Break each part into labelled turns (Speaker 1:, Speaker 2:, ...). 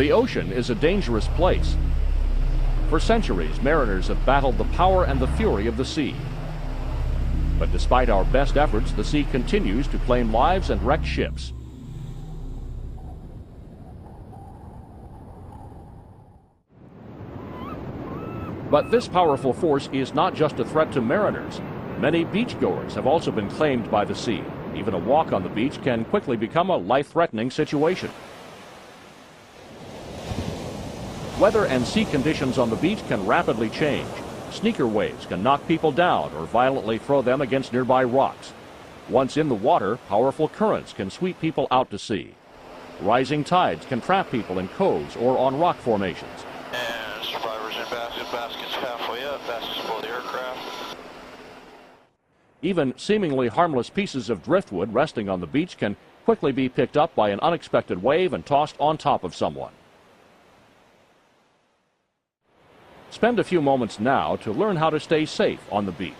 Speaker 1: The ocean is a dangerous place. For centuries, mariners have battled the power and the fury of the sea. But despite our best efforts, the sea continues to claim lives and wreck ships. But this powerful force is not just a threat to mariners. Many beachgoers have also been claimed by the sea. Even a walk on the beach can quickly become a life-threatening situation. Weather and sea conditions on the beach can rapidly change. Sneaker waves can knock people down or violently throw them against nearby rocks. Once in the water, powerful currents can sweep people out to sea. Rising tides can trap people in coves or on rock formations.
Speaker 2: And survivors in baskets halfway up, baskets below the aircraft.
Speaker 1: Even seemingly harmless pieces of driftwood resting on the beach can quickly be picked up by an unexpected wave and tossed on top of someone. Spend a few moments now to learn how to stay safe on the beach.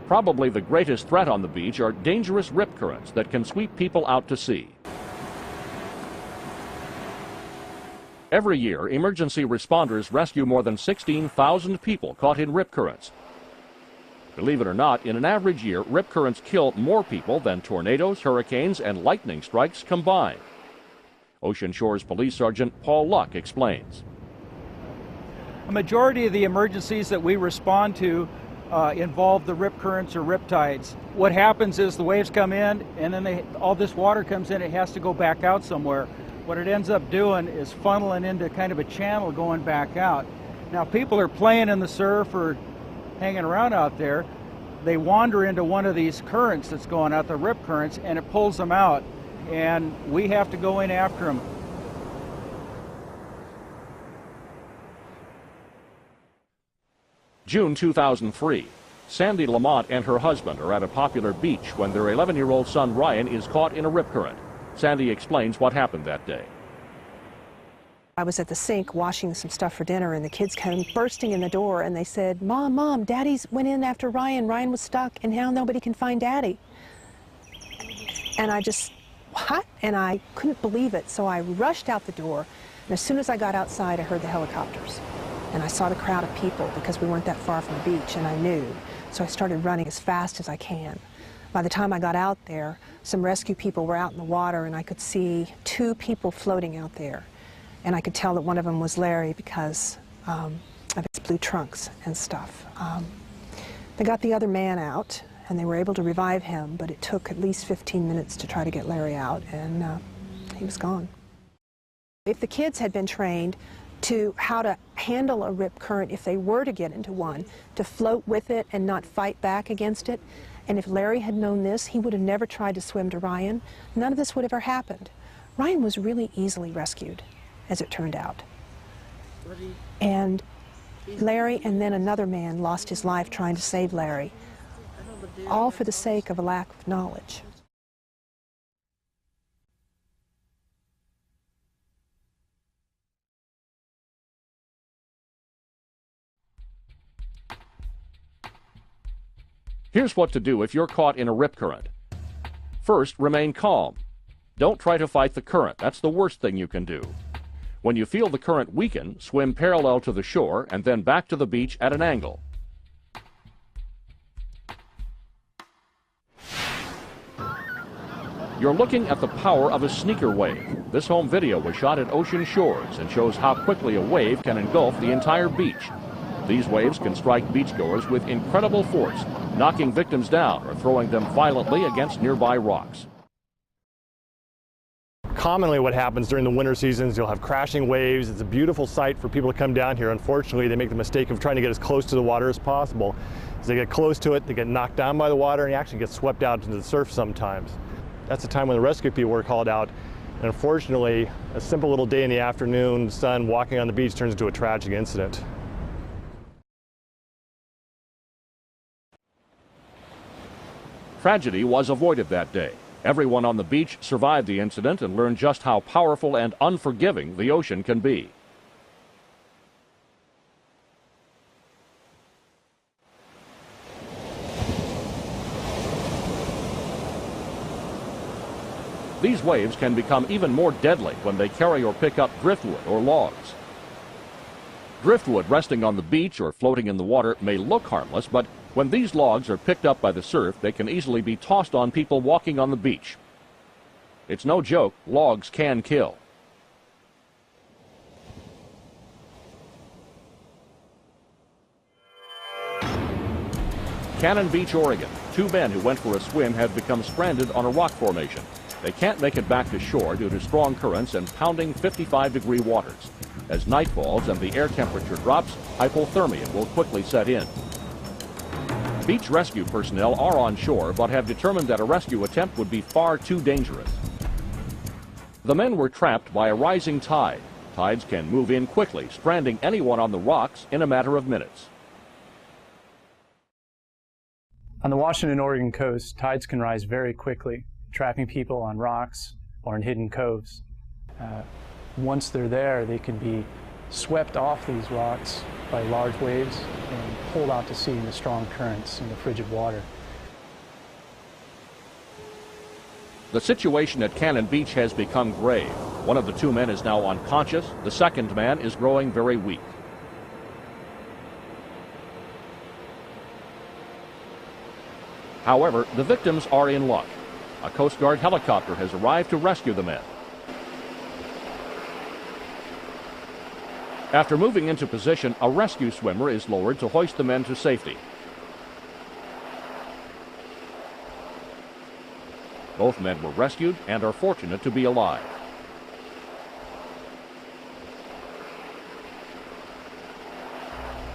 Speaker 1: Probably the greatest threat on the beach are dangerous rip currents that can sweep people out to sea. Every year, emergency responders rescue more than 16,000 people caught in rip currents. Believe it or not, in an average year, rip currents kill more people than tornadoes, hurricanes, and lightning strikes combined. Ocean Shores Police Sergeant Paul Luck explains.
Speaker 3: A majority of the emergencies that we respond to involve the rip currents or rip tides. What happens is the waves come in and then all this water comes in, it has to go back out somewhere. What it ends up doing is funneling into kind of a channel going back out. Now people are playing in the surf or hanging around out there. They wander into one of these currents that's going out, the rip currents, and it pulls them out. And we have to go in after them.
Speaker 1: June 2003. Sandy Lamont and her husband are at a popular beach when their 11-year-old son Ryan is caught in a rip current. Sandy explains what happened that day.
Speaker 4: I was at the sink washing some stuff for dinner, and the kids came bursting in the door, and they said, Mom, Daddy's went in after Ryan. Ryan was stuck, and now nobody can find Daddy. And I just, what? And I couldn't believe it, so I rushed out the door, and as soon as I got outside, I heard the helicopters. And I saw the crowd of people because we weren't that far from the beach, and I knew. So I started running as fast as I can. By the time I got out there, some rescue people were out in the water, and I could see 2 people floating out there. And I could tell that one of them was Larry because of his blue trunks and stuff. They got the other man out, and they were able to revive him, but it took at least 15 minutes to try to get Larry out, and he was gone. If the kids had been trained to how to handle a rip current if they were to get into one, to float with it and not fight back against it, and if Larry had known this, he would have never tried to swim to Ryan. None of this would have ever happened. Ryan was really easily rescued, as it turned out. And Larry and then another man lost his life trying to save Larry, all for the sake of a lack of knowledge.
Speaker 1: Here's what to do if you're caught in a rip current. First, remain calm. Don't try to fight the current. That's the worst thing you can do. When you feel the current weaken, swim parallel to the shore and then back to the beach at an angle. You're looking at the power of a sneaker wave. This home video was shot at Ocean Shores and shows how quickly a wave can engulf the entire beach. These waves can strike beachgoers with incredible force, knocking victims down or throwing them violently against nearby rocks.
Speaker 5: Commonly what happens during the winter seasons, you'll have crashing waves. It's a beautiful sight for people to come down here. Unfortunately, they make the mistake of trying to get as close to the water as possible. As they get close to it, they get knocked down by the water and you actually get swept out into the surf sometimes. That's the time when the rescue people were called out. And unfortunately, a simple little day in the afternoon, sun, walking on the beach turns into a tragic incident.
Speaker 1: Tragedy was avoided that day. Everyone on the beach survived the incident and learned just how powerful and unforgiving the ocean can be. These waves can become even more deadly when they carry or pick up driftwood or logs. Driftwood resting on the beach or floating in the water may look harmless, but when these logs are picked up by the surf, they can easily be tossed on people walking on the beach. It's no joke, logs can kill. Cannon Beach, Oregon. Two men who went for a swim have become stranded on a rock formation. They can't make it back to shore due to strong currents and pounding 55-degree waters. As night falls and the air temperature drops, hypothermia will quickly set in. Beach rescue personnel are on shore, but have determined that a rescue attempt would be far too dangerous. The men were trapped by a rising tide. Tides can move in quickly, stranding anyone on the rocks in a matter of minutes.
Speaker 6: On the Washington, Oregon coast, tides can rise very quickly, trapping people on rocks or in hidden coves. Once they're there, they can be swept off these rocks by large waves and pulled out to sea in the strong currents in the frigid water.
Speaker 1: The situation at Cannon Beach has become grave. One of the two men is now unconscious. The second man is growing very weak. However, the victims are in luck. A Coast Guard helicopter has arrived to rescue the men. After moving into position, a rescue swimmer is lowered to hoist the men to safety. Both men were rescued and are fortunate to be alive.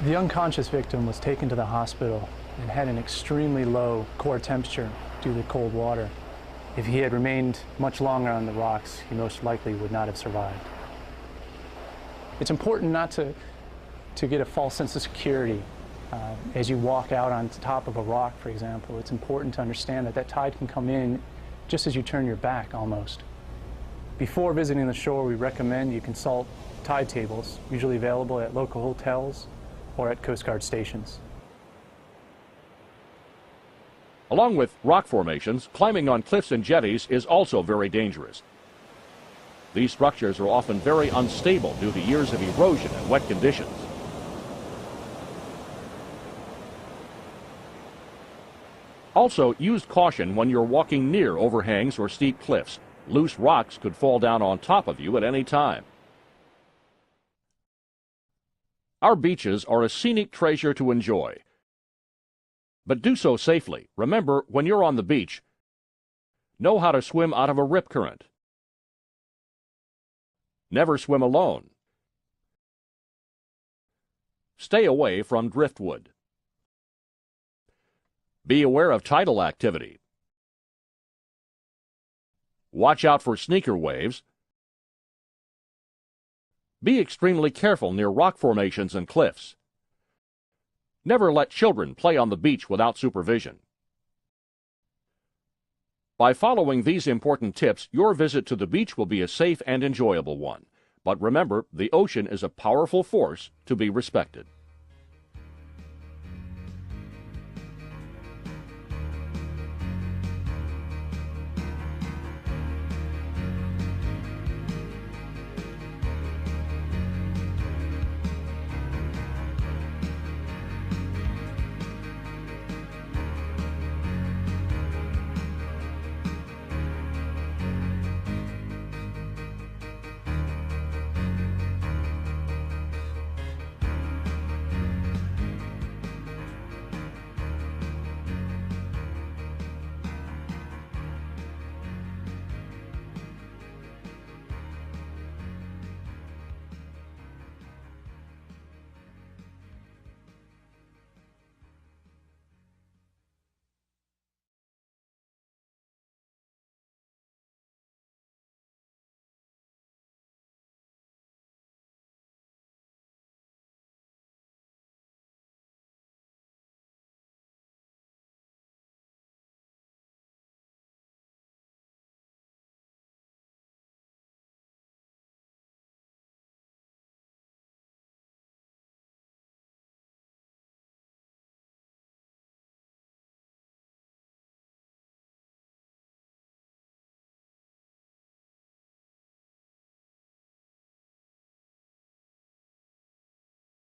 Speaker 6: The unconscious victim was taken to the hospital and had an extremely low core temperature due to the cold water. If he had remained much longer on the rocks, he most likely would not have survived. It's important not to get a false sense of security. As you walk out on top of a rock, for example, it's important to understand that that tide can come in just as you turn your back almost. Before visiting the shore, we recommend you consult tide tables, usually available at local hotels or at Coast Guard stations.
Speaker 1: Along with rock formations, climbing on cliffs and jetties is also very dangerous. These structures are often very unstable due to years of erosion and wet conditions. Also, use caution when you're walking near overhangs or steep cliffs. Loose rocks could fall down on top of you at any time. Our beaches are a scenic treasure to enjoy. But do so safely. Remember, when you're on the beach, know how to swim out of a rip current. Never swim alone. Stay away from driftwood. Be aware of tidal activity. Watch out for sneaker waves. Be extremely careful near rock formations and cliffs. Never let children play on the beach without supervision. By following these important tips, your visit to the beach will be a safe and enjoyable one. But remember, the ocean is a powerful force to be respected.